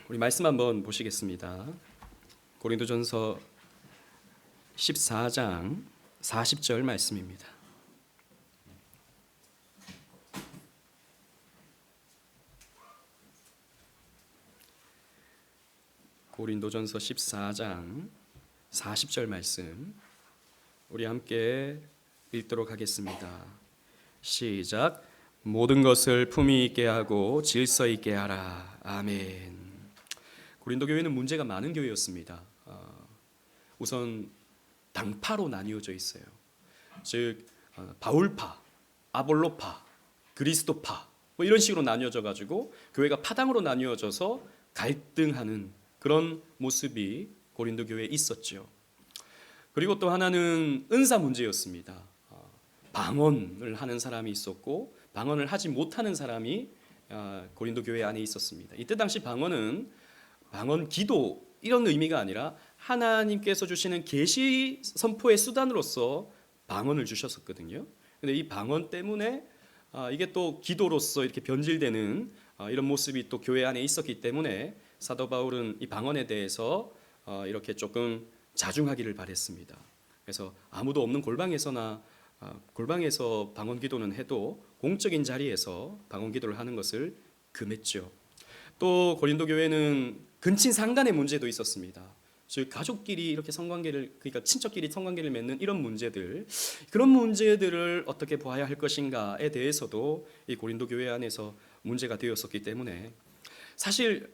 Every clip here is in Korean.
우리 말씀 한번 보시겠습니다. 고린도전서 14장 40절 말씀입니다. 고린도전서 14장 40절 말씀 우리 함께 읽도록 하겠습니다. 시작. 모든 것을 품위 있게 하고 질서 있게 하라. 아멘. 고린도 교회는 문제가 많은 교회였습니다. 우선 당파로 나뉘어져 있어요. 즉 바울파, 아볼로파, 그리스도파 뭐 이런 식으로 나뉘어져 가지고 교회가 파당으로 나뉘어져서 갈등하는 그런 모습이 고린도 교회에 있었죠. 그리고 또 하나는 은사 문제였습니다. 방언을 하는 사람이 있었고 방언을 하지 못하는 사람이 고린도 교회 안에 있었습니다. 이때 당시 방언은 방언 기도 이런 의미가 아니라 하나님께서 주시는 계시 선포의 수단으로서 방언을 주셨었거든요. 근데 이 방언 때문에 이게 또 기도로서 이렇게 변질되는 이런 모습이 또 교회 안에 있었기 때문에 사도 바울은 이 방언에 대해서 이렇게 조금 자중하기를 바랬습니다. 그래서 아무도 없는 골방에서 방언 기도는 해도 공적인 자리에서 방언 기도를 하는 것을 금했죠. 또 고린도 교회는 근친 상간의 문제도 있었습니다. 즉 가족끼리 이렇게 성관계를 그러니까 친척끼리 성관계를 맺는 이런 문제들 그런 문제들을 어떻게 보아야 할 것인가에 대해서도 이 고린도 교회 안에서 문제가 되었었기 때문에 사실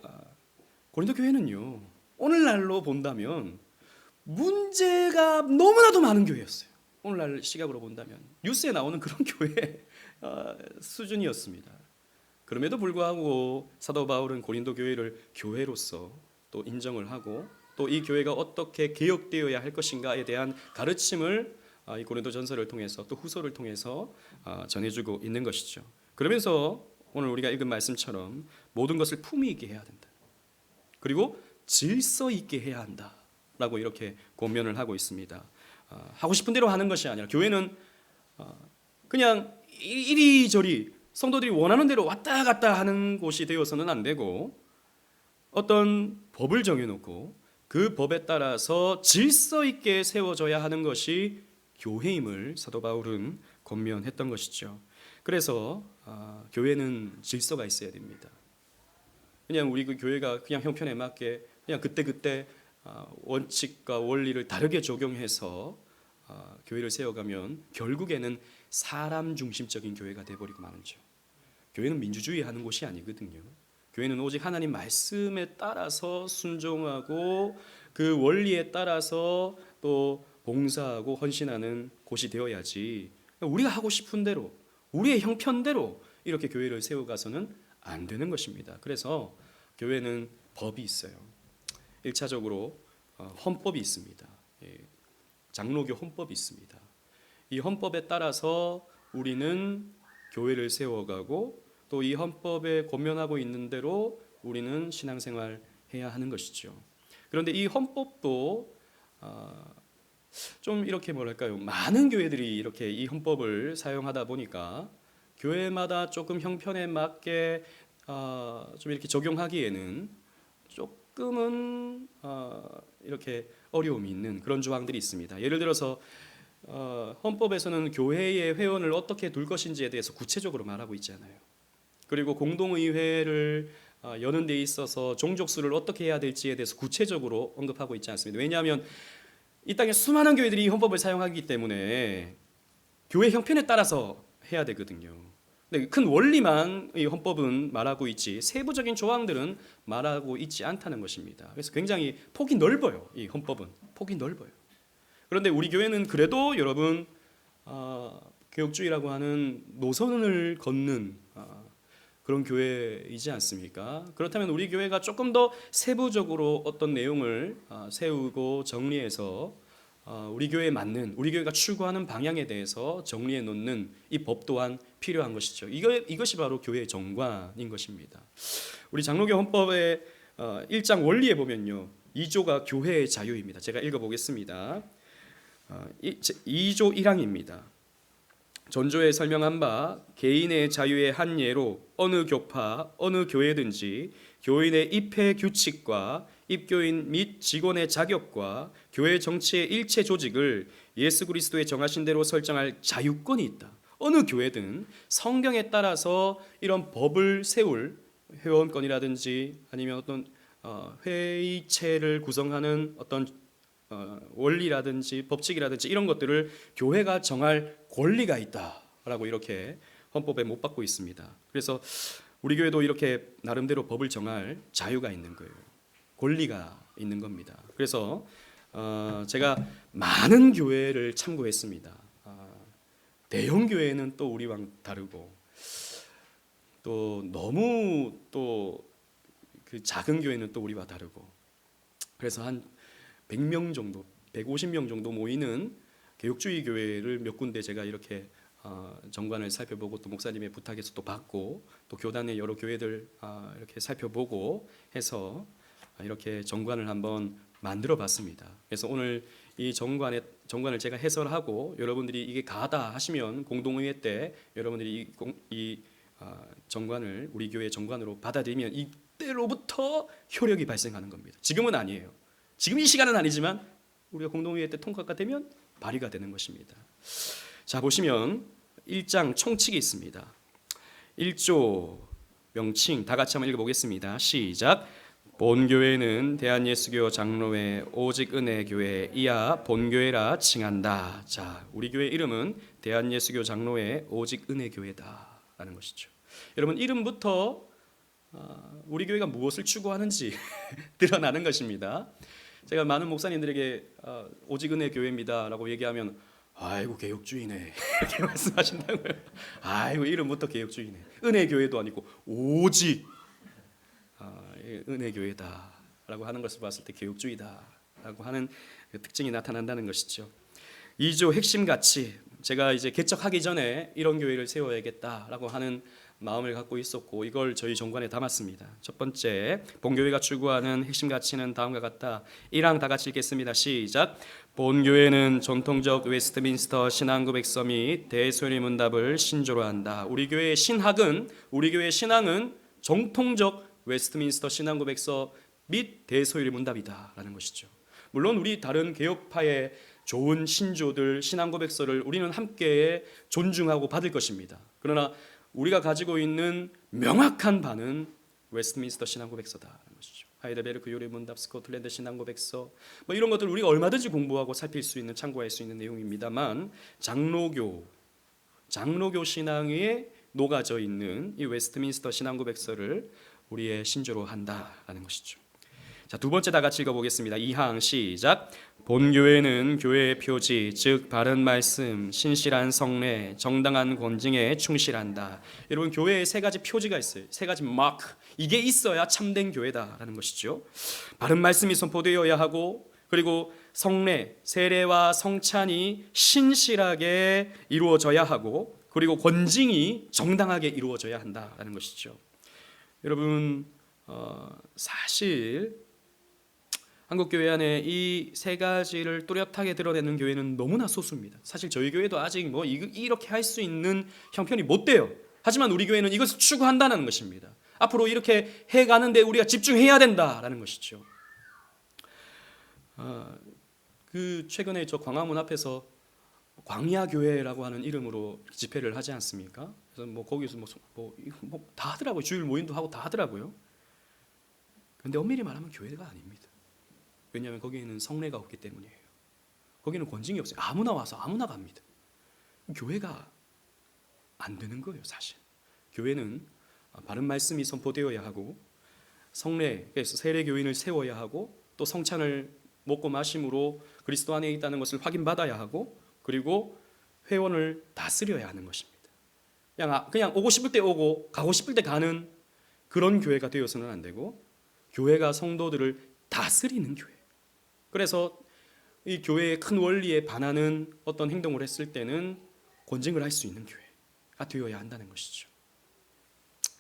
고린도 교회는요 오늘날로 본다면 문제가 너무나도 많은 교회였어요. 오늘날 시각으로 본다면 뉴스에 나오는 그런 교회 수준이었습니다. 그럼에도 불구하고 사도 바울은 고린도 교회를 교회로서 또 인정을 하고 또 이 교회가 어떻게 개혁되어야 할 것인가에 대한 가르침을 이 고린도전서를 통해서 또 후서를 통해서 전해주고 있는 것이죠. 그러면서 오늘 우리가 읽은 말씀처럼 모든 것을 품위 있게 해야 된다. 그리고 질서 있게 해야 한다라고 이렇게 권면을 하고 있습니다. 하고 싶은 대로 하는 것이 아니라 교회는 그냥 이리저리 성도들이 원하는 대로 왔다 갔다 하는 곳이 되어서는 안 되고 어떤 법을 정해놓고 그 법에 따라서 질서 있게 세워져야 하는 것이 교회임을 사도 바울은 권면했던 것이죠. 그래서 교회는 질서가 있어야 됩니다. 그냥 우리 그 교회가 그냥 형편에 맞게 그냥 그때 원칙과 원리를 다르게 적용해서 교회를 세워가면 결국에는 사람 중심적인 교회가 돼버리고 마는죠. 교회는 민주주의 하는 곳이 아니거든요. 교회는 오직 하나님 말씀에 따라서 순종하고 그 원리에 따라서 또 봉사하고 헌신하는 곳이 되어야지 우리가 하고 싶은 대로 우리의 형편대로 이렇게 교회를 세워가서는 안 되는 것입니다. 그래서 교회는 법이 있어요. 1차적으로 헌법이 있습니다. 장로교 헌법이 있습니다. 이 헌법에 따라서 우리는 교회를 세워가고 또 이 헌법에 권면하고 있는 대로 우리는 신앙생활 해야 하는 것이죠. 그런데 이 헌법도 좀 이렇게 뭐랄까요? 많은 교회들이 이렇게 이 헌법을 사용하다 보니까 교회마다 조금 형편에 맞게 좀 이렇게 적용하기에는 조금은 이렇게 어려움이 있는 그런 조항들이 있습니다. 예를 들어서 헌법에서는 교회의 회원을 어떻게 둘 것인지에 대해서 구체적으로 말하고 있잖아요. 그리고 공동의회를 여는 데 있어서 종족수를 어떻게 해야 될지에 대해서 구체적으로 언급하고 있지 않습니다. 왜냐하면 이 땅에 수많은 교회들이 이 헌법을 사용하기 때문에 교회 형편에 따라서 해야 되거든요. 근데 큰 원리만 이 헌법은 말하고 있지 세부적인 조항들은 말하고 있지 않다는 것입니다. 그래서 굉장히 폭이 넓어요. 이 헌법은 폭이 넓어요. 그런데 우리 교회는 그래도 여러분 개혁주의라고 하는 노선을 걷는 그런 교회이지 않습니까? 그렇다면 우리 교회가 조금 더 세부적으로 어떤 내용을 세우고 정리해서 우리 교회에 맞는 우리 교회가 추구하는 방향에 대해서 정리해 놓는 이 법 또한 필요한 것이죠. 이것이 바로 교회의 정관인 것입니다. 우리 장로교 헌법의 1장 원리에 보면요 2조가 교회의 자유입니다. 제가 읽어보겠습니다. 2조 1항입니다. 전조에 설명한 바 개인의 자유의 한 예로 어느 교파 어느 교회든지 교인의 입회 규칙과 입교인 및 직원의 자격과 교회 정치의 일체 조직을 예수 그리스도의 정하신 대로 설정할 자유권이 있다. 어느 교회든 성경에 따라서 이런 법을 세울 회원권이라든지 아니면 어떤 회의체를 구성하는 어떤 원리라든지 법칙이라든지 이런 것들을 교회가 정할 권리가 있다라고 이렇게 헌법에 못 박고 있습니다. 그래서 우리 교회도 이렇게 나름대로 법을 정할 자유가 있는 거예요. 권리가 있는 겁니다. 그래서 제가 많은 교회를 참고했습니다. 대형 교회는 또 우리랑 다르고 또 너무 또 그 작은 교회는 또 우리와 다르고 그래서 한 100명 정도, 150명 정도 모이는 개혁주의 교회를 몇 군데 제가 이렇게 정관을 살펴보고 또 목사님의 부탁해서 또 받고 또 교단의 여러 교회들 이렇게 살펴보고 해서 이렇게 정관을 한번 만들어 봤습니다. 그래서 오늘 이 정관을 제가 해설하고 여러분들이 이게 가다 하시면 공동의회 때 여러분들이 이 정관을 우리 교회 정관으로 받아들이면 이때로부터 효력이 발생하는 겁니다. 지금은 아니에요. 지금 이 시간은 아니지만 우리가 공동의회 때 통과가 되면 발의가 되는 것입니다. 자, 보시면 1장 총칙이 있습니다. 1조 명칭 다 같이 한번 읽어보겠습니다. 시작. 본교회는 대한예수교 장로회 오직 은혜교회 이하 본교회라 칭한다. 자, 우리 교회 이름은 대한예수교 장로회 오직 은혜교회다라는 것이죠. 여러분 이름부터 우리 교회가 무엇을 추구하는지 드러나는 것입니다. 제가 많은 목사님들에게 오직 은혜교회입니다라고 얘기하면 아이고 개혁주의네 이렇게 말씀하신다고요. 아이고 이름부터 개혁주의네. 은혜교회도 아니고 오직 은혜교회다라고 하는 것을 봤을 때 개혁주의다라고 하는 그 특징이 나타난다는 것이죠. 2조 핵심 가치, 제가 이제 개척하기 전에 이런 교회를 세워야겠다라고 하는 마음을 갖고 있었고 이걸 저희 정관에 담았습니다. 첫 번째, 본교회가 추구하는 핵심 가치는 다음과 같다. 1항 다 같이 읽겠습니다. 시작. 본교회는 전통적 웨스트민스터 신앙고백서 및 대소리 문답을 신조로 한다. 우리 교회의 신학은, 우리 교회의 신앙은 정통적 웨스트민스터 신앙고백서 및 대소일 문답이다라는 것이죠. 물론 우리 다른 개혁파의 좋은 신조들 신앙고백서를 우리는 함께 존중하고 받을 것입니다. 그러나 우리가 가지고 있는 명확한 바는 웨스트민스터 신앙고백서다라는 것이죠. 하이델베르크 요리 문답, 스코틀랜드 신앙고백서 뭐 이런 것들 우리가 얼마든지 공부하고 살필 수 있는 참고할 수 있는 내용입니다만 장로교 신앙에 녹아져 있는 이 웨스트민스터 신앙고백서를 우리의 신조로 한다라는 것이죠. 자, 두 번째 다 같이 읽어보겠습니다. 2항 시작. 본교회는 교회의 표지, 즉 바른 말씀, 신실한 성례, 정당한 권징에 충실한다. 여러분 교회에 세 가지 표지가 있어요. 세 가지 마크. 이게 있어야 참된 교회다라는 것이죠. 바른 말씀이 선포되어야 하고 그리고 성례, 세례와 성찬이 신실하게 이루어져야 하고 그리고 권징이 정당하게 이루어져야 한다라는 것이죠. 여러분 사실 한국교회 안에 이 세 가지를 뚜렷하게 드러내는 교회는 너무나 소수입니다. 사실 저희 교회도 아직 뭐 이렇게 할 수 있는 형편이 못 돼요. 하지만 우리 교회는 이것을 추구한다는 것입니다. 앞으로 이렇게 해가는데 우리가 집중해야 된다라는 것이죠. 그 최근에 저 광화문 앞에서 광야교회라고 하는 이름으로 집회를 하지 않습니까? 그래서 뭐 거기서 뭐 다 하더라고요. 주일 모임도 하고 다 하더라고요. 그런데 엄밀히 말하면 교회가 아닙니다. 왜냐하면 거기에는 성례가 없기 때문이에요. 거기는 권징이 없어요. 아무나 와서 아무나 갑니다. 교회가 안 되는 거예요, 사실. 교회는 바른 말씀이 선포되어야 하고 성례에서 세례 교인을 세워야 하고 또 성찬을 먹고 마심으로 그리스도 안에 있다는 것을 확인받아야 하고 그리고 회원을 다스려야 하는 것입니다. 그냥 오고 싶을 때 오고 가고 싶을 때 가는 그런 교회가 되어서는 안 되고 교회가 성도들을 다스리는 교회. 그래서 이 교회의 큰 원리에 반하는 어떤 행동을 했을 때는 권징을 할 수 있는 교회가 되어야 한다는 것이죠.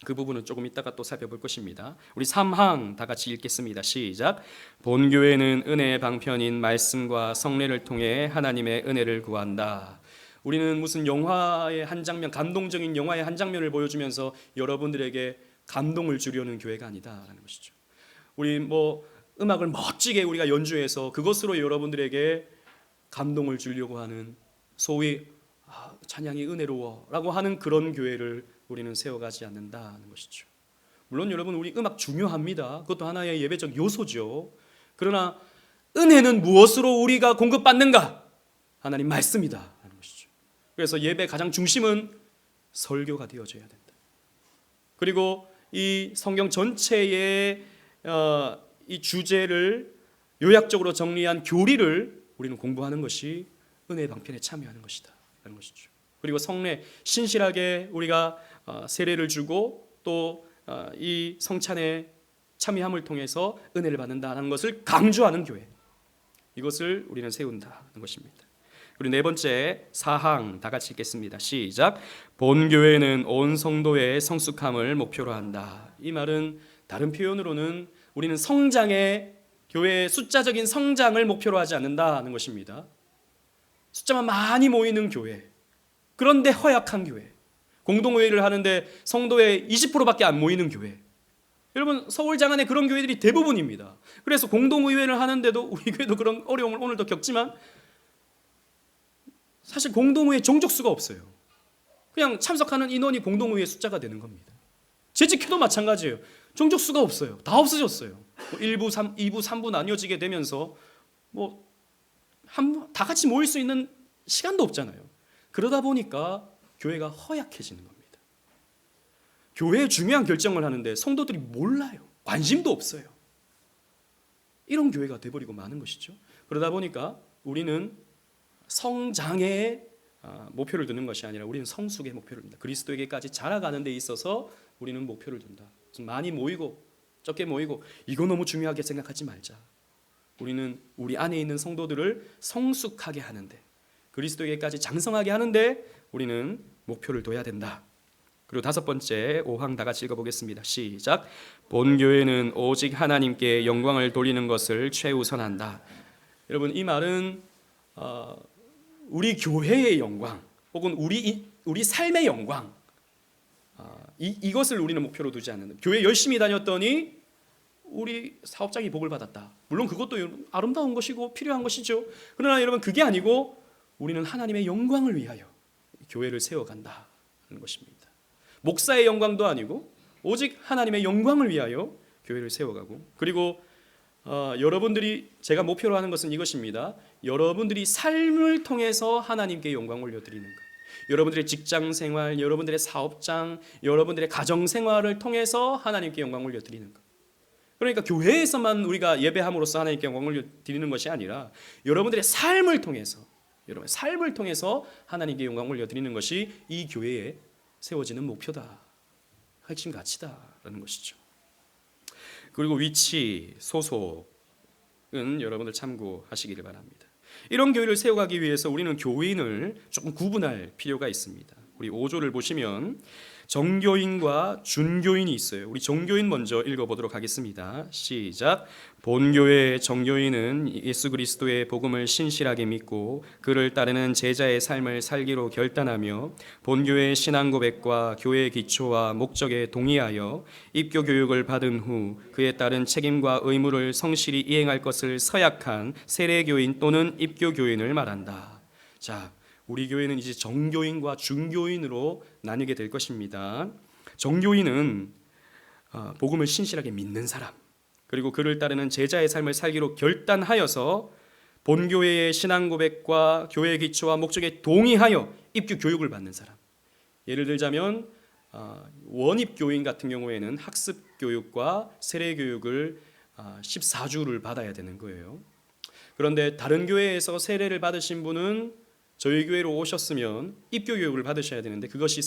그 부분은 조금 이따가 또 살펴볼 것입니다. 우리 3항 다 같이 읽겠습니다. 시작. 본교회는 은혜의 방편인 말씀과 성례를 통해 하나님의 은혜를 구한다. 우리는 무슨 영화의 한 장면, 감동적인 영화의 한 장면을 보여주면서 여러분들에게 감동을 주려는 교회가 아니다라는 것이죠. 우리 음악을 멋지게 우리가 연주해서 그것으로 여러분들에게 감동을 주려고 하는 소위 찬양이 은혜로워라고 하는 그런 교회를 우리는 세워가지 않는다는 것이죠. 물론 여러분, 우리 음악 중요합니다. 그것도 하나의 예배적 요소죠. 그러나 은혜는 무엇으로 우리가 공급받는가? 하나님 말씀이다라는 것이죠. 그래서 예배 가장 중심은 설교가 되어져야 된다. 그리고 이 성경 전체의 이 주제를 요약적으로 정리한 교리를 우리는 공부하는 것이 은혜의 방편에 참여하는 것이다 라는 것이죠. 그리고 성례 신실하게 우리가 세례를 주고 또 이 성찬에 참여함을 통해서 은혜를 받는다는 것을 강조하는 교회, 이것을 우리는 세운다는 것입니다. 그리고 네 번째 사항 다 같이 읽겠습니다. 시작. 본교회는 온 성도의 성숙함을 목표로 한다. 이 말은 다른 표현으로는 우리는 성장의, 교회의 숫자적인 성장을 목표로 하지 않는다는 것입니다. 숫자만 많이 모이는 교회, 그런데 허약한 교회, 공동회의를 하는데 성도의 20%밖에 안 모이는 교회, 여러분 서울 장안에 그런 교회들이 대부분입니다. 그래서 공동의회를 하는데도 우리 교회도 그런 어려움을 오늘도 겪지만 사실 공동의회 종족수가 없어요. 그냥 참석하는 인원이 공동의회 숫자가 되는 겁니다. 재직회도 마찬가지예요. 종족수가 없어요. 다 없어졌어요. 1부, 2부, 3부 나뉘어지게 되면서 다 같이 모일 수 있는 시간도 없잖아요. 그러다 보니까 교회가 허약해지는 겁니다. 교회에 중요한 결정을 하는데 성도들이 몰라요. 관심도 없어요. 이런 교회가 돼버리고 마는 것이죠. 그러다 보니까 우리는 성장의 목표를 두는 것이 아니라 우리는 성숙의 목표를 둔다. 그리스도에게까지 자라가는 데 있어서 우리는 목표를 둔다. 많이 모이고 적게 모이고 이거 너무 중요하게 생각하지 말자. 우리는 우리 안에 있는 성도들을 성숙하게 하는데, 그리스도에게까지 장성하게 하는데 우리는 목표를 둬야 된다. 그리고 다섯 번째 5항 다 같이 읽어보겠습니다. 시작. 본교회는 오직 하나님께 영광을 돌리는 것을 최우선한다. 여러분, 이 말은 우리 교회의 영광 혹은 우리 삶의 영광, 이것을 우리는 목표로 두지 않는다. 교회 열심히 다녔더니 우리 사업장이 복을 받았다. 물론 그것도 아름다운 것이고 필요한 것이죠. 그러나 여러분, 그게 아니고 우리는 하나님의 영광을 위하여 교회를 세워간다는 것입니다. 목사의 영광도 아니고 오직 하나님의 영광을 위하여 교회를 세워가고, 그리고 여러분들이, 제가 목표로 하는 것은 이것입니다. 여러분들이 삶을 통해서 하나님께 영광을 올려드리는 것. 여러분들의 직장생활, 여러분들의 사업장, 여러분들의 가정생활을 통해서 하나님께 영광을 올려드리는 것. 그러니까 교회에서만 우리가 예배함으로써 하나님께 영광을 올려드리는 것이 아니라 여러분들의 삶을 통해서, 여러분의 삶을 통해서 하나님께 영광을 올려드리는 것이 이 교회에 세워지는 목표다, 핵심 가치다라는 것이죠. 그리고 위치, 소속은 여러분들 참고하시기를 바랍니다. 이런 교회를 세워가기 위해서 우리는 교인을 조금 구분할 필요가 있습니다. 우리 5조를 보시면 정교인과 준교인이 있어요. 우리 정교인 먼저 읽어보도록 하겠습니다. 시작. 본교회의 정교인은 예수 그리스도의 복음을 신실하게 믿고 그를 따르는 제자의 삶을 살기로 결단하며 본교회의 신앙 고백과 교회의 기초와 목적에 동의하여 입교 교육을 받은 후 그에 따른 책임과 의무를 성실히 이행할 것을 서약한 세례교인 또는 입교교인을 말한다. 자, 우리 교회는 이제 정교인과 준교인으로 나뉘게 될 것입니다. 정교인은 복음을 신실하게 믿는 사람, 그리고 그를 따르는 제자의 삶을 살기로 결단하여서 본교회의 신앙 고백과 교회의 기초와 목적에 동의하여 입교 교육을 받는 사람. 예를 들자면 원입교인 같은 경우에는 학습 교육과 세례 교육을 14주를 받아야 되는 거예요. 그런데 다른 교회에서 세례를 받으신 분은 저희 교회로 오셨으면 입교 교육을 받으셔야 되는데 그것이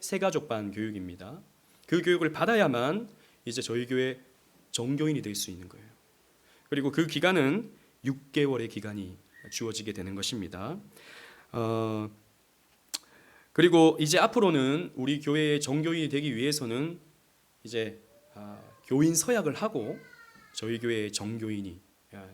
세가족반 교육입니다. 그 교육을 받아야만 이제 저희 교회 정교인이 될 수 있는 거예요. 그리고 그 기간은 6개월의 기간이 주어지게 되는 것입니다. 그리고 이제 앞으로는 우리 교회의 정교인이 되기 위해서는 이제 교인 서약을 하고 저희 교회의 정교인이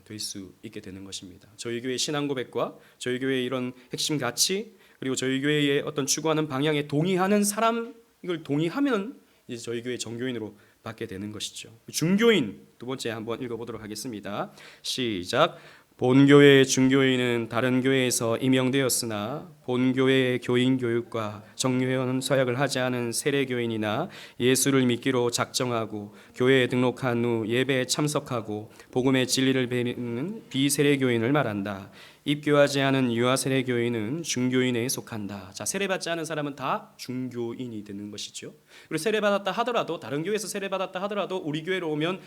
될 수 있게 되는 것입니다. 저희 교회의 신앙 고백과 저희 교회의 이런 핵심 가치, 그리고 저희 교회의 어떤 추구하는 방향에 동의하는 사람, 이걸 동의하면 이제 저희 교회 정교인으로 받게 되는 것이죠. 중교인 두 번째 한번 읽어보도록 하겠습니다. 시작. 본교회의 중교인은 다른 교회에서 임명되었으나 본교회의 교인 교육과 정회원 서약을 하지 않은 세례교인이나 예수를 믿기로 작정하고 교회에 등록한 후 예배에 참석하고 복음의 진리를 배우는 비세례교인을 말한다. 입교하지 않은 유아 세례교인은 중교인에 속한다. 자, 세례받지 않은 사람은 다 중교인이 되는 것이죠. 그리고 세례받았다 하더라도 다른 교회에서 세례받았다 하더라도 우리 교회로 오면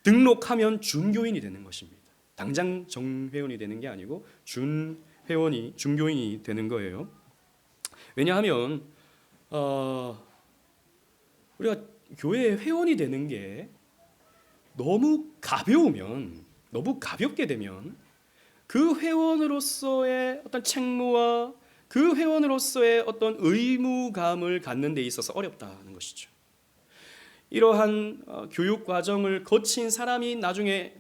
등록하면 준교인이 되는 것입니다. 당장 정회원이 되는 게 아니고 준회원이 중교인이 되는 거예요. 왜냐하면 우리가 교회 회원이 되는 게 너무 가볍게 되면 그 회원으로서의 어떤 책무와 그 회원으로서의 어떤 의무감을 갖는 데 있어서 어렵다는 것이죠. 이러한 교육 과정을 거친 사람이 나중에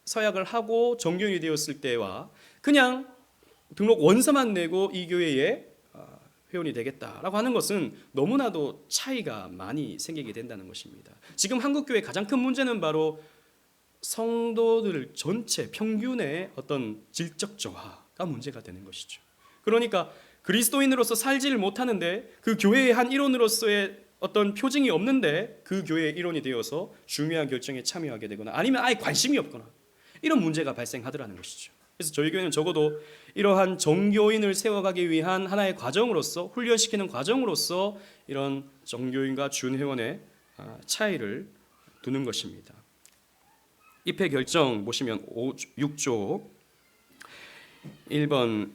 서약을 하고 정교인이 되었을 때와 그냥 등록 원서만 내고 이 교회에 회원이 되겠다라고 하는 것은 너무나도 차이가 많이 생기게 된다는 것입니다. 지금 한국교회 가장 큰 문제는 바로 성도들 전체 평균의 어떤 질적 저하가 문제가 되는 것이죠. 그러니까 그리스도인으로서 살지를 못하는데 그 교회의 한 일원으로서의 어떤 표징이 없는데 그 교회의 일원이 되어서 중요한 결정에 참여하게 되거나 아니면 아예 관심이 없거나 이런 문제가 발생하더라는 것이죠. 그래서 저희 교회는 적어도 이러한 정교인을 세워가기 위한 하나의 과정으로서 훈련시키는 과정으로서 이런 정교인과 준회원의 차이를 두는 것입니다. 입회 결정 보시면 6조 1번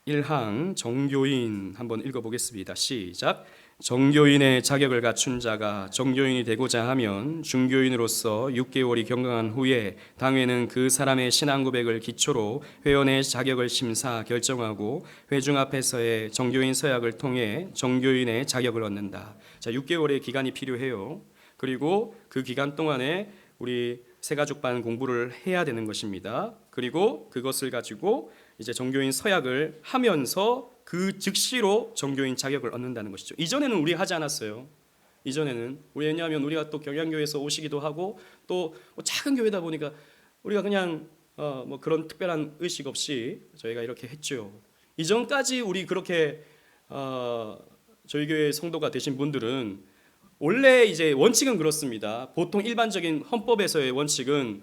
1항 정교인 한번 읽어보겠습니다. 시작. 정교인의 자격을 갖춘 자가 정교인이 되고자 하면 중교인으로서 6개월이 경과한 후에 당회는 그 사람의 신앙 고백을 기초로 회원의 자격을 심사 결정하고 회중 앞에서의 정교인 서약을 통해 정교인의 자격을 얻는다. 자, 6개월의 기간이 필요해요. 그리고 그 기간 동안에 우리 새가족반 공부를 해야 되는 것입니다. 그리고 그것을 가지고 이제 정교인 서약을 하면서 그 즉시로 정교인 자격을 얻는다는 것이죠. 이전에는 우리 하지 않았어요. 이전에는 왜냐하면 우리가 또 경양교회에서 오시기도 하고 또 작은 교회다 보니까 우리가 그냥 뭐 그런 특별한 의식 없이 저희가 이렇게 했죠. 이전까지 우리 그렇게 저희 교회 성도가 되신 분들은 원래 이제 원칙은 그렇습니다. 보통 일반적인 헌법에서의 원칙은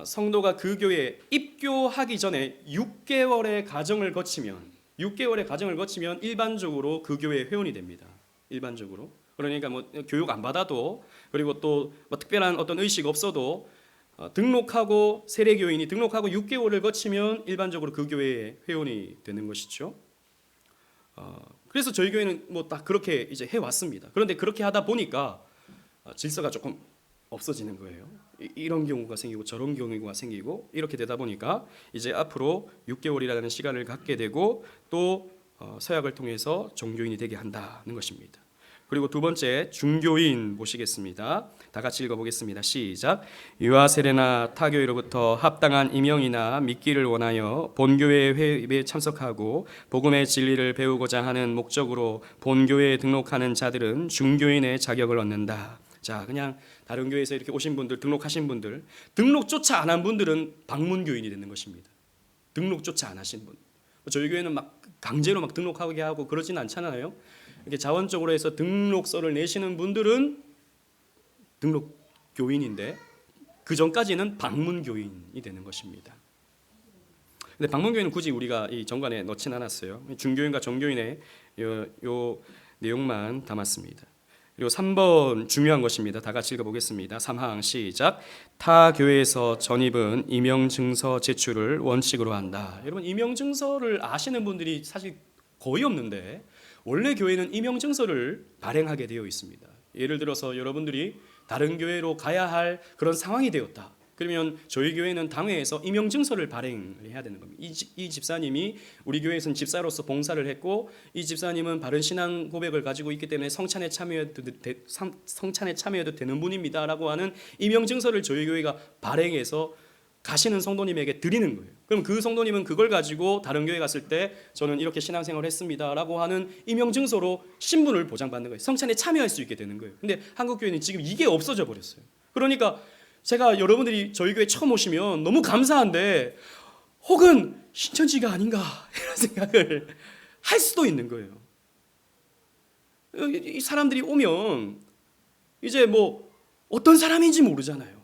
성도가 그 교회에 입교하기 전에 6개월의 과정을 거치면 일반적으로 그 교회의 회원이 됩니다. 일반적으로. 그러니까 뭐 교육 안 받아도 그리고 또 뭐 특별한 어떤 의식 없어도 등록하고 세례교인이 등록하고 6개월을 거치면 일반적으로 그 교회의 회원이 되는 것이죠. 그래서 저희 교회는 뭐 딱 그렇게 이제 해 왔습니다. 그런데 그렇게 하다 보니까 질서가 조금 없어지는 거예요. 이런 경우가 생기고 저런 경우가 생기고 이렇게 되다 보니까 이제 앞으로 6개월이라는 시간을 갖게 되고 또 서약을 통해서 정교인이 되게 한다는 것입니다. 그리고 두 번째 중교인 보시겠습니다. 다 같이 읽어보겠습니다. 시작. 유아 세례나 타교회로부터 합당한 임명이나 믿기를 원하여 본교회 회의에 참석하고 복음의 진리를 배우고자 하는 목적으로 본교회에 등록하는 자들은 중교인의 자격을 얻는다. 자, 그냥 다른 교회에서 이렇게 오신 분들, 등록하신 분들, 등록조차 안 한 분들은 방문교인이 되는 것입니다. 등록조차 안 하신 분. 저희 교회는 막 강제로 막 등록하게 하고 그러진 않잖아요. 이렇게 자원적으로 해서 등록서를 내시는 분들은 등록교인인데 그 전까지는 방문교인이 되는 것입니다. 근데 방문교인은 굳이 우리가 이 정관에 넣진 않았어요. 중교인과 정교인의 요 내용만 담았습니다. 그리고 3번 중요한 것입니다. 다 같이 읽어보겠습니다. 3항 시작. 타 교회에서 전입은 임명증서 제출을 원칙으로 한다. 여러분 임명증서를 아시는 분들이 사실 거의 없는데 원래 교회는 임명증서를 발행하게 되어 있습니다. 예를 들어서 여러분들이 다른 교회로 가야 할 그런 상황이 되었다. 그러면 저희 교회는 당회에서 임명증서를 발행해야 되는 겁니다. 이 집사님이 우리 교회에서는 집사로서 봉사를 했고 이 집사님은 바른 신앙 고백을 가지고 있기 때문에 성찬에 참여해도 되는 분입니다라고 하는 임명증서를 저희 교회가 발행해서 가시는 성도님에게 드리는 거예요. 그럼 그 성도님은 그걸 가지고 다른 교회 갔을 때 저는 이렇게 신앙생활을 했습니다라고 하는 임명증서로 신분을 보장받는 거예요. 성찬에 참여할 수 있게 되는 거예요. 근데 한국 교회는 지금 이게 없어져 버렸어요. 그러니까 제가 여러분들이 저희 교회 처음 오시면 너무 감사한데 혹은 신천지가 아닌가 이런 생각을 할 수도 있는 거예요. 이 사람들이 오면 이제 뭐 어떤 사람인지 모르잖아요.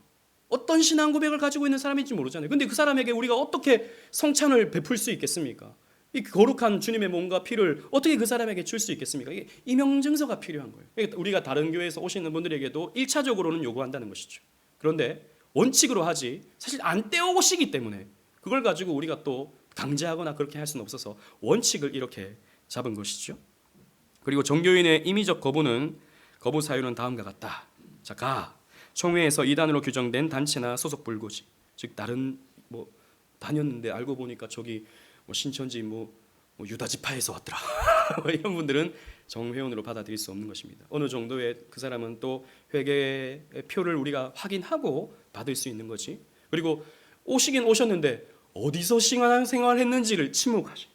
어떤 신앙 고백을 가지고 있는 사람인지 모르잖아요. 근데 그 사람에게 우리가 어떻게 성찬을 베풀 수 있겠습니까? 이 거룩한 주님의 몸과 피를 어떻게 그 사람에게 줄 수 있겠습니까? 이게 임명증서가 필요한 거예요. 그러니까 우리가 다른 교회에서 오시는 분들에게도 1차적으로는 요구한다는 것이죠. 그런데 원칙으로 하지 사실 안 떼어오시기 때문에 그걸 가지고 우리가 또 강제하거나 그렇게 할 수는 없어서 원칙을 이렇게 잡은 것이죠. 그리고 종교인의 임의적 거부는 거부 사유는 다음과 같다. 자, 가. 총회에서 이단으로 규정된 단체나 소속 불구지, 즉 다른 뭐 다녔는데 알고 보니까 저기 뭐 신천지 뭐 유다 지파에서 왔더라 이런 분들은 정회원으로 받아들일 수 없는 것입니다. 어느 정도의 그 사람은 또 회개의 표를 우리가 확인하고 받을 수 있는 거지. 그리고 오시긴 오셨는데 어디서 신앙생활 했는지를 침묵하시,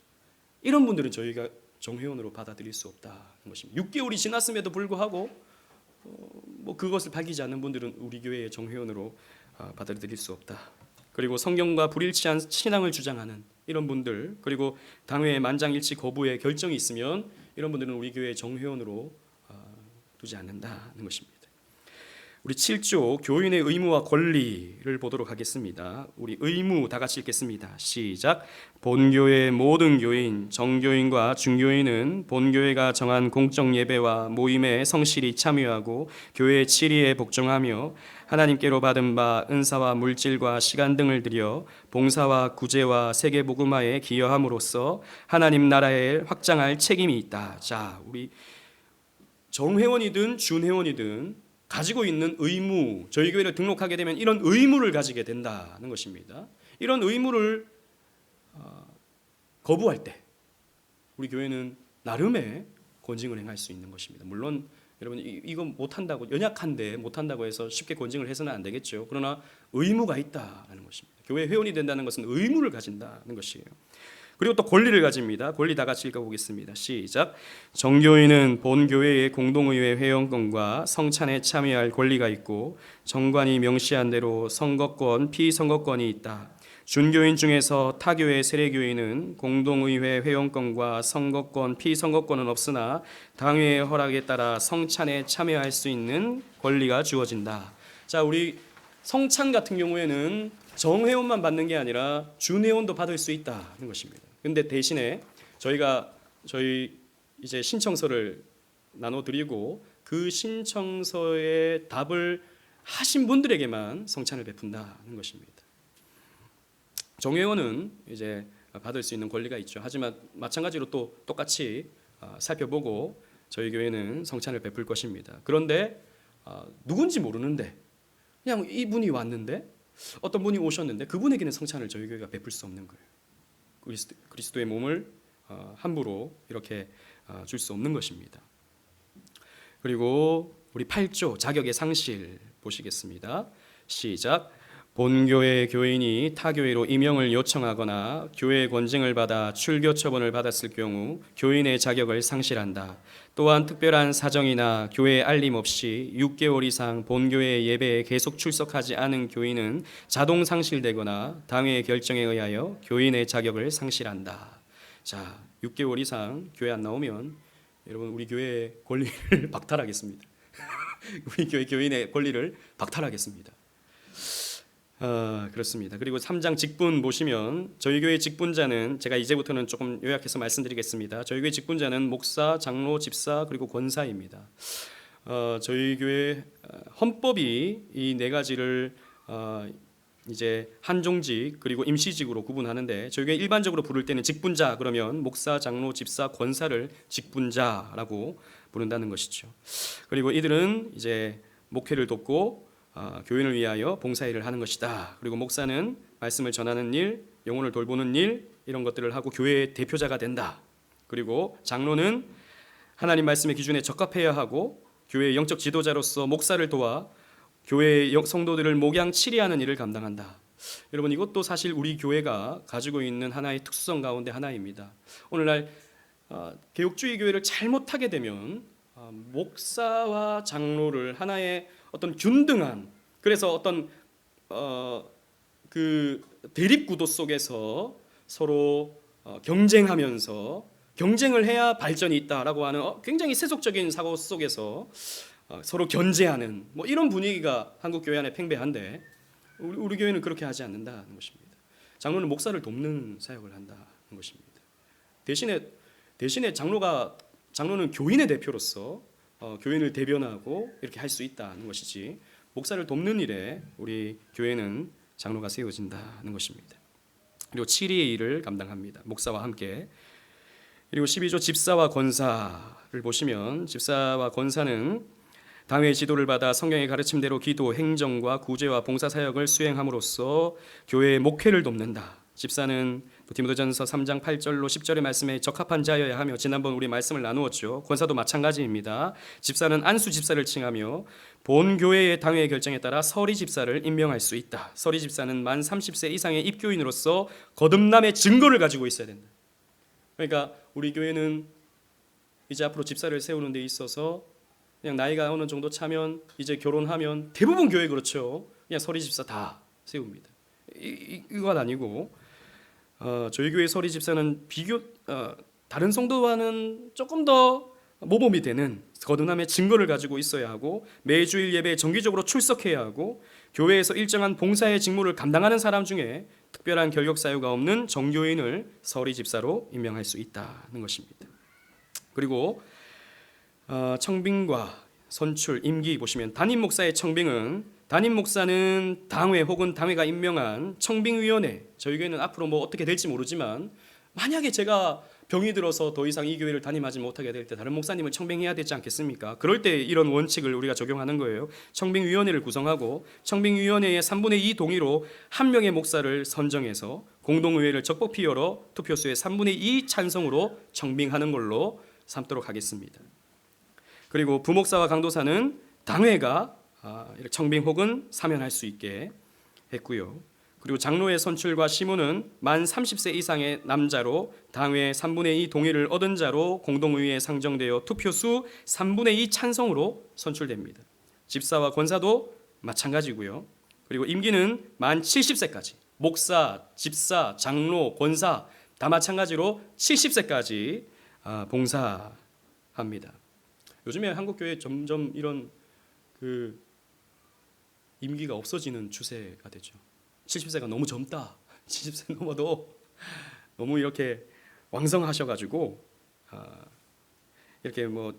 이런 분들은 저희가 정회원으로 받아들일 수 없다는 것입니다. 6개월이 지났음에도 불구하고 뭐 그것을 밝히지 않는 분들은 우리 교회의 정회원으로 받아들일 수 없다. 그리고 성경과 불일치한 신앙을 주장하는 이런 분들, 그리고 당회의 만장일치 거부의 결정이 있으면 이런 분들은 우리 교회의 정회원으로 두지 않는다는 것입니다. 우리 7조 교인의 의무와 권리를 보도록 하겠습니다. 우리 의무 다 같이 읽겠습니다. 시작. 본교의 모든 교인, 정교인과 중교인은 본교회가 정한 공적 예배와 모임에 성실히 참여하고 교회 치리에 복종하며 하나님께로 받은 바 은사와 물질과 시간 등을 들여 봉사와 구제와 세계복음화에 기여함으로써 하나님 나라에 확장할 책임이 있다. 자, 우리 정회원이든 준회원이든 가지고 있는 의무, 저희 교회를 등록하게 되면 이런 의무를 가지게 된다는 것입니다. 이런 의무를 거부할 때 우리 교회는 나름의 권징을 행할 수 있는 것입니다. 물론 여러분 이거 못한다고, 연약한데 못한다고 해서 쉽게 권징을 해서는 안 되겠죠. 그러나 의무가 있다는 것입니다. 교회 회원이 된다는 것은 의무를 가진다는 것이에요. 그리고 또 권리를 가집니다. 권리 다 같이 읽어보겠습니다. 시작. 정교인은 본교회의 공동의회 회원권과 성찬에 참여할 권리가 있고 정관이 명시한 대로 선거권, 피선거권이 있다. 준교인 중에서 타교회 세례교인은 공동의회 회원권과 선거권, 피선거권은 없으나 당회의 허락에 따라 성찬에 참여할 수 있는 권리가 주어진다. 자, 우리 성찬 같은 경우에는 정회원만 받는 게 아니라 준회원도 받을 수 있다는 것입니다. 근데 대신에 저희 이제 신청서를 나눠드리고 그 신청서에 답을 하신 분들에게만 성찬을 베푼다는 것입니다. 정회원은 이제 받을 수 있는 권리가 있죠. 하지만 마찬가지로 또 똑같이 살펴보고 저희 교회는 성찬을 베풀 것입니다. 그런데 누군지 모르는데 그냥 이분이 왔는데 어떤 분이 오셨는데 그분에게는 성찬을 저희 교회가 베풀 수 없는 거예요. 그리스도의 몸을 함부로 이렇게 줄 수 없는 것입니다. 그리고 우리 8조 자격의 상실 보시겠습니다. 시작. 본교회 교인이 타교회로 임용을 요청하거나 교회 권징을 받아 출교 처분을 받았을 경우 교인의 자격을 상실한다. 또한 특별한 사정이나 교회 알림 없이 6개월 이상 본교회 예배에 계속 출석하지 않은 교인은 자동 상실되거나 당회의 결정에 의하여 교인의 자격을 상실한다. 자, 6개월 이상 교회 안 나오면 여러분 우리 교회의 권리를 박탈하겠습니다. 우리 교회 교인의 권리를 박탈하겠습니다. 그렇습니다. 그리고 3장 직분 보시면 저희 교회 직분자는 제가 이제부터는 조금 요약해서 말씀드리겠습니다. 저희 교회 직분자는 목사, 장로, 집사 그리고 권사입니다. 저희 교회 헌법이 이 네 가지를 이제 한종직 그리고 임시직으로 구분하는데 저희 교회 일반적으로 부를 때는 직분자 그러면 목사, 장로, 집사, 권사를 직분자라고 부른다는 것이죠. 그리고 이들은 이제 목회를 돕고 교인을 위하여 봉사일을 하는 것이다. 그리고 목사는 말씀을 전하는 일, 영혼을 돌보는 일 이런 것들을 하고 교회의 대표자가 된다. 그리고 장로는 하나님 말씀의 기준에 적합해야 하고 교회의 영적 지도자로서 목사를 도와 교회의 성도들을 목양 치리하는 일을 감당한다. 여러분, 이것도 사실 우리 교회가 가지고 있는 하나의 특수성 가운데 하나입니다. 오늘날 개혁주의 교회를 잘못하게 되면 목사와 장로를 하나의 어떤 균등한, 그래서 어떤 그 대립 구도 속에서 서로 경쟁하면서 경쟁을 해야 발전이 있다라고 하는 굉장히 세속적인 사고 속에서 서로 견제하는 뭐 이런 분위기가 한국 교회 안에 팽배한데, 우리 교회는 그렇게 하지 않는다는 것입니다. 장로는 목사를 돕는 사역을 한다는 것입니다. 대신에 장로는 교인의 대표로서 교인을 대변하고 이렇게 할 수 있다는 것이지, 목사를 돕는 일에 우리 교회는 장로가 세워진다는 것입니다. 그리고 7위의 일을 감당합니다. 목사와 함께. 그리고 12조 집사와 권사를 보시면, 집사와 권사는 당회의 지도를 받아 성경의 가르침대로 기도, 행정과 구제와 봉사 사역을 수행함으로써 교회의 목회를 돕는다. 집사는 디모데전서 3장 8절로 10절의 말씀에 적합한 자여야 하며, 지난번 우리 말씀을 나누었죠. 권사도 마찬가지입니다. 집사는 안수 집사를 칭하며 본 교회의 당회의 결정에 따라 서리 집사를 임명할 수 있다. 서리 집사는 만 30세 이상의 입교인으로서 거듭남의 증거를 가지고 있어야 된다. 그러니까 우리 교회는 이제 앞으로 집사를 세우는 데 있어서 그냥 나이가 어느 정도 차면, 이제 결혼하면, 대부분 교회 그렇죠. 그냥 서리 집사 다 세웁니다. 이건 아니고, 저희 교회 서리 집사는 다른 성도와는 조금 더 모범이 되는 거듭남의 증거를 가지고 있어야 하고, 매주일 예배에 정기적으로 출석해야 하고, 교회에서 일정한 봉사의 직무를 감당하는 사람 중에 특별한 결격 사유가 없는 정교인을 서리 집사로 임명할 수 있다는 것입니다. 그리고 청빙과 선출, 임기 보시면, 담임 목사의 청빙은, 담임 목사는 당회 혹은 당회가 임명한 청빙위원회, 저희 교회는 앞으로 뭐 어떻게 될지 모르지만 만약에 제가 병이 들어서 더 이상 이 교회를 담임하지 못하게 될 때 다른 목사님을 청빙해야 되지 않겠습니까? 그럴 때 이런 원칙을 우리가 적용하는 거예요. 청빙위원회를 구성하고 청빙위원회의 3분의 2 동의로 한 명의 목사를 선정해서 공동의회를 적법히 열어 투표수의 3분의 2 찬성으로 청빙하는 걸로 삼도록 하겠습니다. 그리고 부목사와 강도사는 당회가 이렇게 청빙 혹은 사면할 수 있게 했고요. 그리고 장로의 선출과 시무는 만 30세 이상의 남자로 당회 3분의 2 동의를 얻은 자로 공동의회에 상정되어 투표수 3분의 2 찬성으로 선출됩니다. 집사와 권사도 마찬가지고요. 그리고 임기는 만 70세까지, 목사, 집사, 장로, 권사 다 마찬가지로 70세까지 봉사합니다. 요즘에 한국 교회 점점 이런 임기가 없어지는 추세가 되죠. 70세가 너무 젊다. 70세 넘어도 너무 이렇게 왕성하셔가지고 이렇게 뭐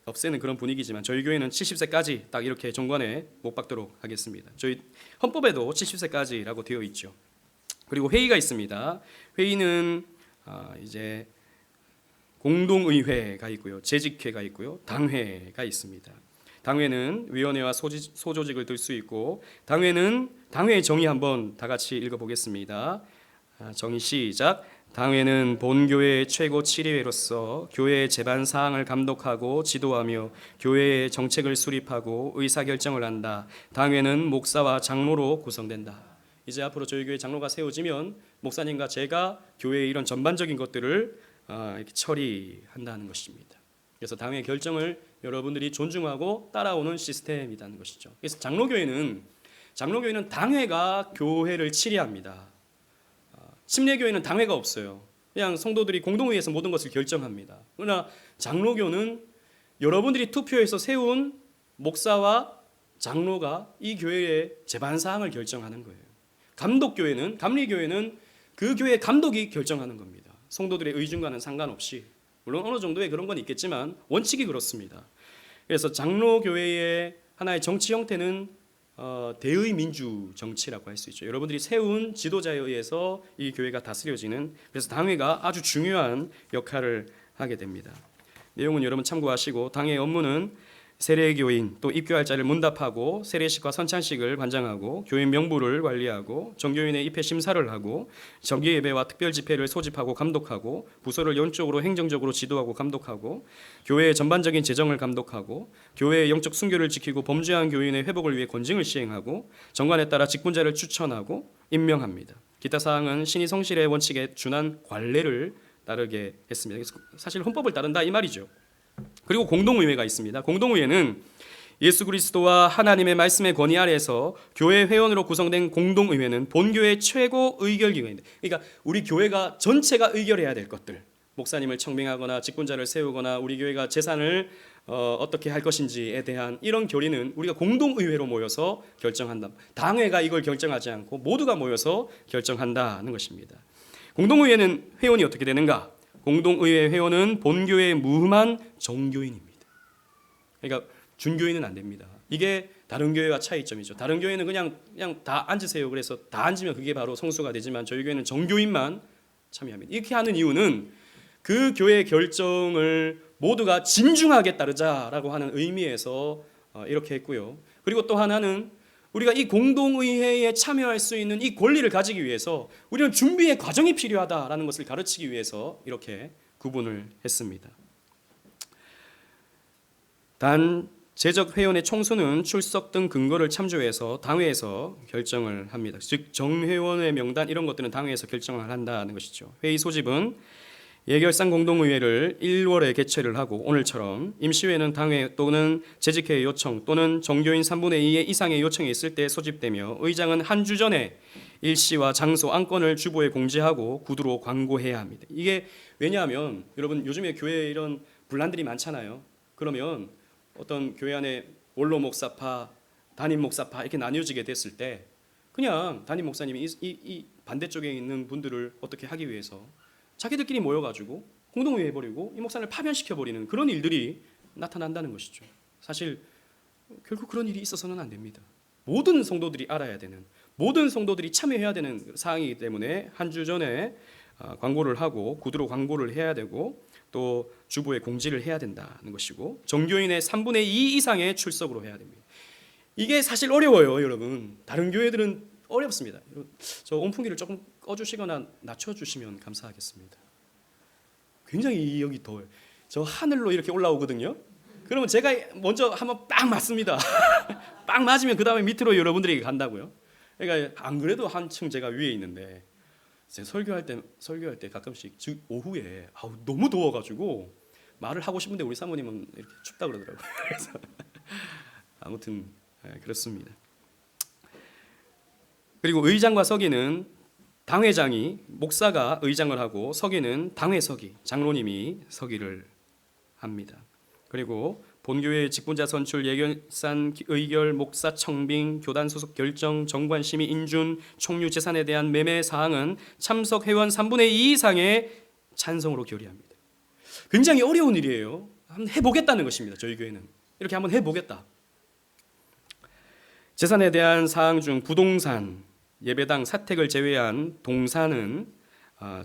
없애는 그런 분위기지만, 저희 교회는 70세까지 딱 이렇게 정관에 못 박도록 하겠습니다. 저희 헌법에도 70세까지라고 되어 있죠. 그리고 회의가 있습니다. 회의는 이제 공동의회가 있고요, 재직회가 있고요, 당회가 있습니다. 당회는 위원회와 소조직을 들 수 있고, 당회는 당회의 정의 한번 다 같이 읽어보겠습니다. 정의 시작. 당회는 본교회의 최고 치리회로서 교회의 제반 사항을 감독하고 지도하며 교회의 정책을 수립하고 의사결정을 한다. 당회는 목사와 장로로 구성된다. 이제 앞으로 저희 교회 장로가 세워지면 목사님과 제가 교회의 이런 전반적인 것들을 이렇게 처리한다는 것입니다. 그래서 당회 결정을 여러분들이 존중하고 따라오는 시스템이라는 것이죠. 그래서 장로교회는 당회가 교회를 치리합니다. 침례교회는 당회가 없어요. 그냥 성도들이 공동회의에서 모든 것을 결정합니다. 그러나 장로교는 여러분들이 투표해서 세운 목사와 장로가 이 교회의 제반 사항을 결정하는 거예요. 감리교회는 그 교회 감독이 결정하는 겁니다. 성도들의 의중과는 상관없이. 물론 어느 정도의 그런 건 있겠지만 원칙이 그렇습니다. 그래서 장로교회의 하나의 정치 형태는 대의 민주 정치라고 할 수 있죠. 여러분들이 세운 지도자에 의해서 이 교회가 다스려지는, 그래서 당회가 아주 중요한 역할을 하게 됩니다. 내용은 여러분 참고하시고, 당회의 업무는 세례교인 또 입교할 자를 문답하고 세례식과 선찬식을 관장하고 교인 명부를 관리하고 정교인의 입회 심사를 하고 정기 예배와 특별 집회를 소집하고 감독하고 부서를 영적으로 행정적으로 지도하고 감독하고 교회의 전반적인 재정을 감독하고 교회의 영적 순교를 지키고 범죄한 교인의 회복을 위해 권징을 시행하고 정관에 따라 직분자를 추천하고 임명합니다. 기타 사항은 신의 성실의 원칙에 준한 관례를 따르게 했습니다. 사실 헌법을 따른다 이 말이죠. 그리고 공동의회가 있습니다. 공동의회는 예수 그리스도와 하나님의 말씀의 권위 아래에서 교회 회원으로 구성된 공동의회는 본교의 최고 의결기관입니다. 그러니까 우리 교회가 전체가 의결해야 될 것들, 목사님을 청빙하거나 직분자를 세우거나 우리 교회가 재산을 어떻게 할 것인지에 대한 이런 결의는 우리가 공동의회로 모여서 결정한다. 당회가 이걸 결정하지 않고 모두가 모여서 결정한다는 것입니다. 공동의회는 회원이 어떻게 되는가? 공동의회 회원은 본교의 무흠한 정교인입니다. 그러니까 준교인은 안 됩니다. 이게 다른 교회와 차이점이죠. 다른 교회는 그냥 다 앉으세요. 그래서 다 앉으면 그게 바로 성수가 되지만 저희 교회는 정교인만 참여합니다. 이렇게 하는 이유는 그 교회의 결정을 모두가 진중하게 따르자라고 하는 의미에서 이렇게 했고요. 그리고 또 하나는 우리가 이 공동의회에 참여할 수 있는 이 권리를 가지기 위해서 우리는 준비의 과정이 필요하다라는 것을 가르치기 위해서 이렇게 구분을 했습니다. 단 재적 회원의 총수는 출석 등 근거를 참조해서 당회에서 결정을 합니다. 즉 정회원의 명단 이런 것들은 당회에서 결정을 한다는 것이죠. 회의 소집은 예결상 공동의회를 1월에 개최를 하고 오늘처럼 임시회는 당회 또는 재직회의 요청 또는 정교인 3분의 2의 이상의 요청이 있을 때 소집되며 의장은 한 주 전에 일시와 장소, 안건을 주보에 공지하고 구두로 광고해야 합니다. 이게 왜냐하면 여러분 요즘에 교회에 이런 분란들이 많잖아요. 그러면 어떤 교회 안에 원로 목사파, 담임 목사파 이렇게 나뉘어지게 됐을 때 그냥 담임 목사님이 이 반대쪽에 있는 분들을 어떻게 하기 위해서 자기들끼리 모여가지고 공동회의 해버리고 이 목사를 파면시켜버리는 그런 일들이 나타난다는 것이죠. 사실 결국 그런 일이 있어서는 안 됩니다. 모든 성도들이 알아야 되는, 모든 성도들이 참여해야 되는 사항이기 때문에 한 주 전에 광고를 하고 구두로 광고를 해야 되고 또 주보에 공지를 해야 된다는 것이고 정교인의 3분의 2 이상의 출석으로 해야 됩니다. 이게 사실 어려워요, 여러분. 다른 교회들은 어렵습니다. 저 온풍기를 조금 꺼주시거나 낮춰주시면 감사하겠습니다. 굉장히 여기 더워요. 저 하늘로 이렇게 올라오거든요. 그러면 제가 먼저 한번 빵 맞습니다. 빵 맞으면 그 다음에 밑으로 여러분들에게 간다고요. 그러니까 안 그래도 한층 제가 위에 있는데 제가 설교할 때 가끔씩 오후에 너무 더워가지고 말을 하고 싶은데 우리 사모님은 이렇게 춥다 그러더라고요. 그래서 아무튼 그렇습니다. 그리고 의장과 서기는 당회장이 목사가 의장을 하고 서기는 당회서기 장로님이 서기를 합니다. 그리고 본교회 직분자 선출, 예결산 의결, 목사 청빙, 교단 소속 결정, 정관 심의 인준, 총류 재산에 대한 매매 사항은 참석 회원 3분의 2 이상의 찬성으로 결의합니다. 굉장히 어려운 일이에요. 한번 해보겠다는 것입니다. 저희 교회는 이렇게 한번 해보겠다. 재산에 대한 사항 중 부동산, 예배당, 사택을 제외한 동산은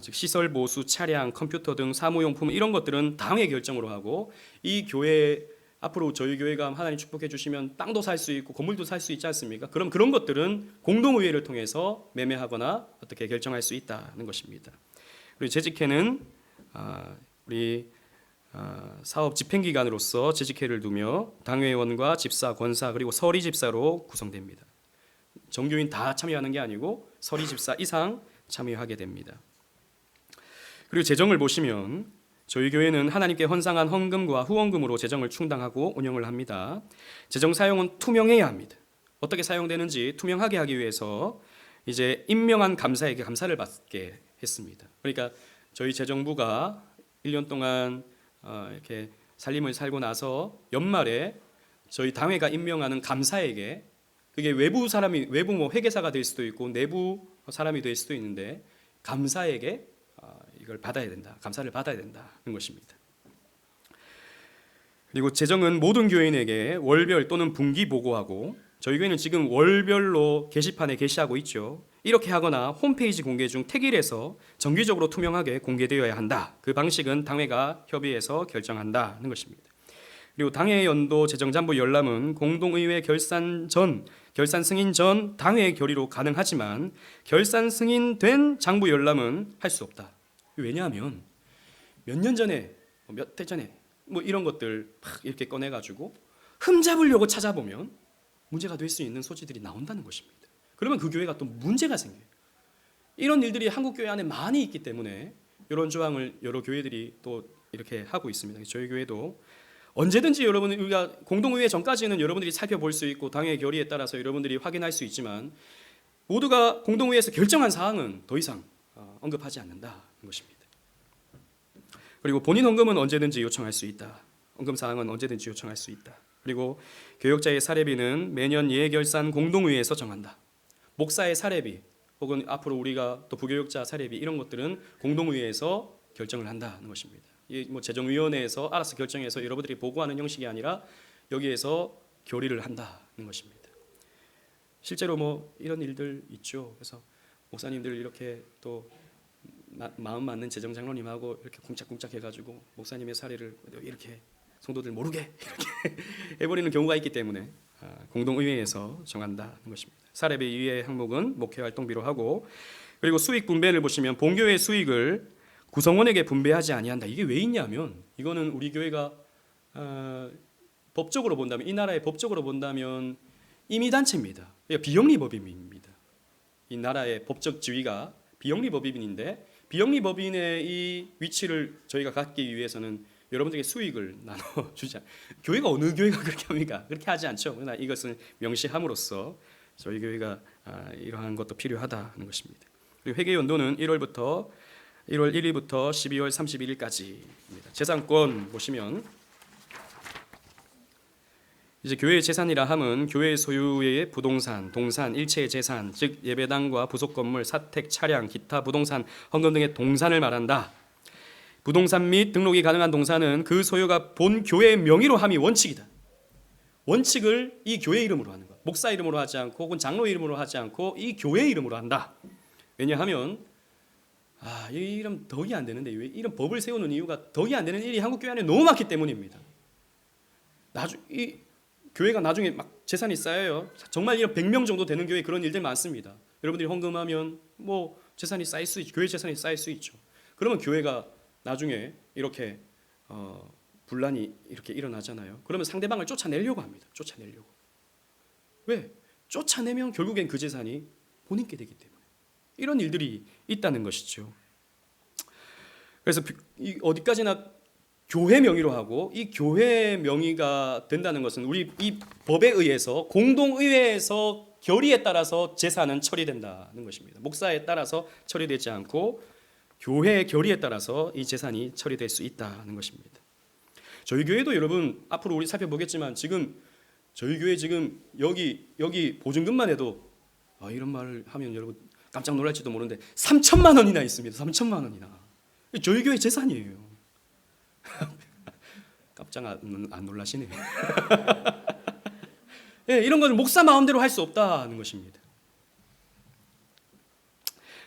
즉 시설 보수, 차량, 컴퓨터 등 사무용품 이런 것들은 당회 결정으로 하고 이 교회 앞으로 저희 교회가 하나님 축복해 주시면 땅도 살 수 있고 건물도 살 수 있지 않습니까? 그럼 그런 것들은 공동의회를 통해서 매매하거나 어떻게 결정할 수 있다는 것입니다. 그리고 재직회는 우리 사업 집행기관으로서 재직회를 두며 당회원과 집사, 권사 그리고 서리 집사로 구성됩니다. 정교인 다 참여하는 게 아니고 서리 집사 이상 참여하게 됩니다. 그리고 재정을 보시면 저희 교회는 하나님께 헌상한 헌금과 후원금으로 재정을 충당하고 운영을 합니다. 재정 사용은 투명해야 합니다. 어떻게 사용되는지 투명하게 하기 위해서 이제 임명한 감사에게 감사를 받게 했습니다. 그러니까 저희 재정부가 1년 동안 이렇게 살림을 살고 나서 연말에 저희 당회가 임명하는 감사에게 그게 외부 뭐 회계사가 될 수도 있고 내부 사람이 될 수도 있는데 감사에게 이걸 받아야 된다. 감사를 받아야 된다는 것입니다. 그리고 재정은 모든 교인에게 월별 또는 분기 보고하고 저희 교회는 지금 월별로 게시판에 게시하고 있죠. 이렇게 하거나 홈페이지 공개 중 택일에서 정기적으로 투명하게 공개되어야 한다. 그 방식은 당회가 협의해서 결정한다는 것입니다. 그리고 당회 연도 재정장부 열람은 공동의회 결산 승인 전 당회 결의로 가능하지만 결산 승인된 장부 열람은 할 수 없다. 왜냐하면 몇 년 전에 몇 해 전에 뭐 이런 것들 막 이렇게 꺼내 가지고 흠잡으려고 찾아보면 문제가 될 수 있는 소지들이 나온다는 것입니다. 그러면 그 교회가 또 문제가 생겨요. 이런 일들이 한국 교회 안에 많이 있기 때문에 이런 조항을 여러 교회들이 또 이렇게 하고 있습니다. 저희 교회도 언제든지 여러분 우리가 공동의회 전까지는 여러분들이 살펴볼 수 있고 당의 결의에 따라서 여러분들이 확인할 수 있지만 모두가 공동의회에서 결정한 사항은 더 이상 언급하지 않는다는 것입니다. 그리고 본인 헌금은 언제든지 요청할 수 있다. 헌금 사항은 언제든지 요청할 수 있다. 그리고 교역자의 사례비는 매년 예결산 공동의회에서 정한다. 목사의 사례비 혹은 앞으로 우리가 또 부교역자 사례비 이런 것들은 공동의회에서 결정을 한다는 것입니다. 뭐 재정위원회에서 알아서 결정해서 여러분들이 보고하는 형식이 아니라 여기에서 결의를 한다는 것입니다. 실제로 뭐 이런 일들 있죠. 그래서 목사님들 이렇게 또 마음 맞는 재정장로님하고 이렇게 쿵짝쿵짝 해가지고 목사님의 사례를 이렇게 성도들 모르게 이렇게 해버리는 경우가 있기 때문에 공동의회에서 정한다는 것입니다. 사례비 이외의 항목은 목회활동비로 하고 그리고 수익 분배를 보시면 본교회 수익을 구성원에게 분배하지 아니한다. 이게 왜 있냐면 이거는 우리 교회가 법적으로 본다면 이 나라의 법적으로 본다면 임의단체입니다. 비영리법인입니다. 이 나라의 법적 지위가 비영리법인인데 비영리법인의 이 위치를 저희가 갖기 위해서는 여러분들에게 수익을 나눠주자. 교회가 어느 교회가 그렇게 합니까? 그렇게 하지 않죠. 그러나 이것을 명시함으로써 저희 교회가 이러한 것도 필요하다는 것입니다. 그리고 회계 연도는 1월 1일부터 12월 31일까지입니다. 재산권 보시면 이제 교회의 재산이라 함은 교회 소유의 부동산, 동산, 일체의 재산, 즉 예배당과 부속 건물, 사택, 차량, 기타 부동산, 헌금 등의 동산을 말한다. 부동산 및 등록이 가능한 동산은 그 소유가 본 교회의 명의로 함이 원칙이다. 원칙을 이 교회 이름으로 하는 것. 목사 이름으로 하지 않고 혹은 장로 이름으로 하지 않고 이 교회 이름으로 한다. 왜냐하면 이 이름 덕이 안 되는데 왜 이런 법을 세우는 이유가 덕이 안 되는 일이 한국 교회 안에 너무 많기 때문입니다. 이 교회가 나중에 막 재산이 쌓여요. 정말 이런 100명 정도 되는 교회 그런 일들 많습니다. 여러분들이 헌금하면 뭐 재산이 쌓일 수 있죠. 교회 재산이 쌓일 수 있죠. 그러면 교회가 나중에 이렇게 분란이 이렇게 일어나잖아요. 그러면 상대방을 쫓아내려고 합니다. 쫓아내려고. 왜? 쫓아내면 결국엔 그 재산이 본인께 되기 때문에. 이런 일들이 있다는 것이죠. 그래서 어디까지나 교회 명의로 하고 이 교회 명의가 된다는 것은 우리 이 법에 의해서 공동의회에서 결의에 따라서 재산은 처리된다는 것입니다. 목사에 따라서 처리되지 않고 교회의 결의에 따라서 이 재산이 처리될 수 있다는 것입니다. 저희 교회도 여러분 앞으로 우리 살펴보겠지만 지금 저희 교회 지금 여기 보증금만 해도 이런 말을 하면 여러분 깜짝 놀랄지도 모르는데 3천만 원이나 있습니다. 3천만 원이나. 저희 교회 재산이에요. 깜짝 안 놀라시네요. 네, 이런 것을 목사 마음대로 할 수 없다는 것입니다.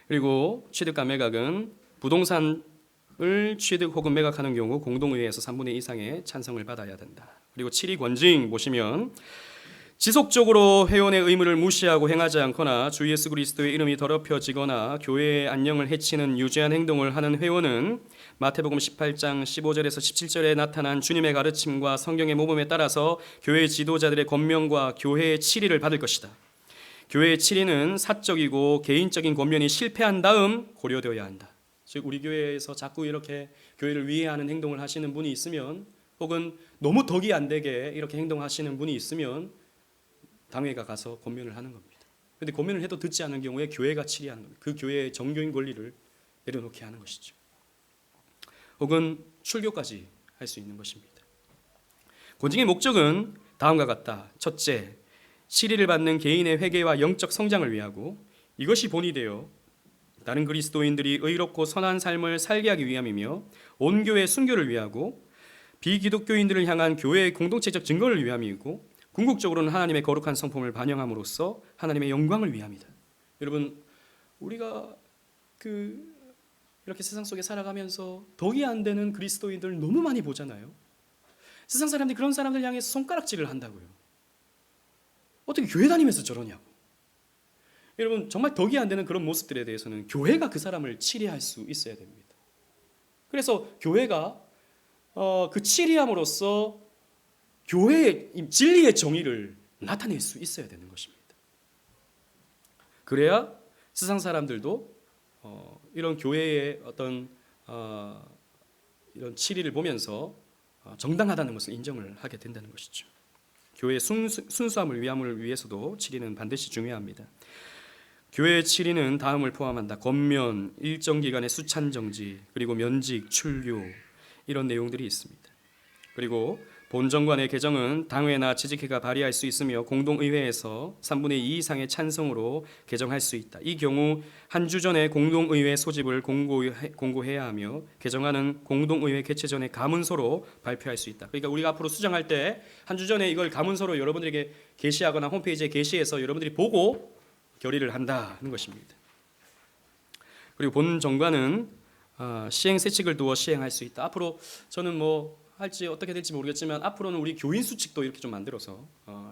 그리고 취득과 매각은 부동산을 취득 혹은 매각하는 경우 공동의회에서 3분의 2 이상의 찬성을 받아야 된다. 그리고 7위 권징 보시면 지속적으로 회원의 의무를 무시하고 행하지 않거나 주 예수 그리스도의 이름이 더럽혀지거나 교회의 안녕을 해치는 유죄한 행동을 하는 회원은 마태복음 18장 15절에서 17절에 나타난 주님의 가르침과 성경의 모범에 따라서 교회 지도자들의 권면과 교회의 치리를 받을 것이다. 교회의 치리는 사적이고 개인적인 권면이 실패한 다음 고려되어야 한다. 즉 우리 교회에서 자꾸 이렇게 교회를 위해하는 행동을 하시는 분이 있으면 혹은 너무 덕이 안 되게 이렇게 행동하시는 분이 있으면 당회가 가서 권면을 하는 겁니다. 그런데 권면을 해도 듣지 않은 경우에 교회가 치리하는 겁니다. 그 교회의 정교인 권리를 내려놓게 하는 것이죠. 혹은 출교까지 할 수 있는 것입니다. 권징의 목적은 다음과 같다. 첫째, 치리를 받는 개인의 회개와 영적 성장을 위하고 이것이 본이 되어 다른 그리스도인들이 의롭고 선한 삶을 살게 하기 위함이며 온 교회 순교를 위하고 비기독교인들을 향한 교회의 공동체적 증거를 위함이고 궁극적으로는 하나님의 거룩한 성품을 반영함으로써 하나님의 영광을 위함이다. 여러분 우리가 이렇게 세상 속에 살아가면서 덕이 안 되는 그리스도인들 너무 많이 보잖아요. 세상 사람들이 그런 사람들 향해서 손가락질을 한다고요. 어떻게 교회 다니면서 저러냐고. 여러분 정말 덕이 안 되는 그런 모습들에 대해서는 교회가 그 사람을 치리할 수 있어야 됩니다. 그래서 교회가 그 치리함으로써 교회의 진리의 정의를 나타낼 수 있어야 되는 것입니다. 그래야 세상 사람들도 이런 교회의 어떤 이런 치리를 보면서 정당하다는 것을 인정을 하게 된다는 것이죠. 교회의 순수함을 위해서도 치리는 반드시 중요합니다. 교회의 치리는 다음을 포함한다. 권면, 일정 기간의 수찬 정지, 그리고 면직, 출교 이런 내용들이 있습니다. 그리고 본정관의 개정은 당회나 재직회가 발의할 수 있으며 공동의회에서 3분의 2 이상의 찬성으로 개정할 수 있다. 이 경우 한 주 전에 공동의회 소집을 공고해야 하며 개정안은 공동의회 개최 전에 가문서로 발표할 수 있다. 그러니까 우리가 앞으로 수정할 때 한 주 전에 이걸 가문서로 여러분들에게 게시하거나 홈페이지에 게시해서 여러분들이 보고 결의를 한다는 것입니다. 그리고 본정관은 시행세칙을 두어 시행할 수 있다. 앞으로 저는 할지 어떻게 될지 모르겠지만 앞으로는 우리 교인 수칙도 이렇게 좀 만들어서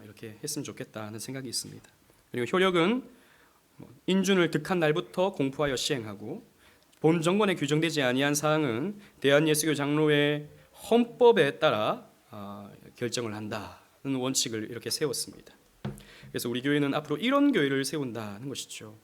이렇게 했으면 좋겠다는 생각이 있습니다. 그리고 효력은 인준을 득한 날부터 공포하여 시행하고 본 정권에 규정되지 아니한 사항은 대한예수교 장로회 헌법에 따라 결정을 한다는 원칙을 이렇게 세웠습니다. 그래서 우리 교회는 앞으로 이런 교회를 세운다는 것이죠.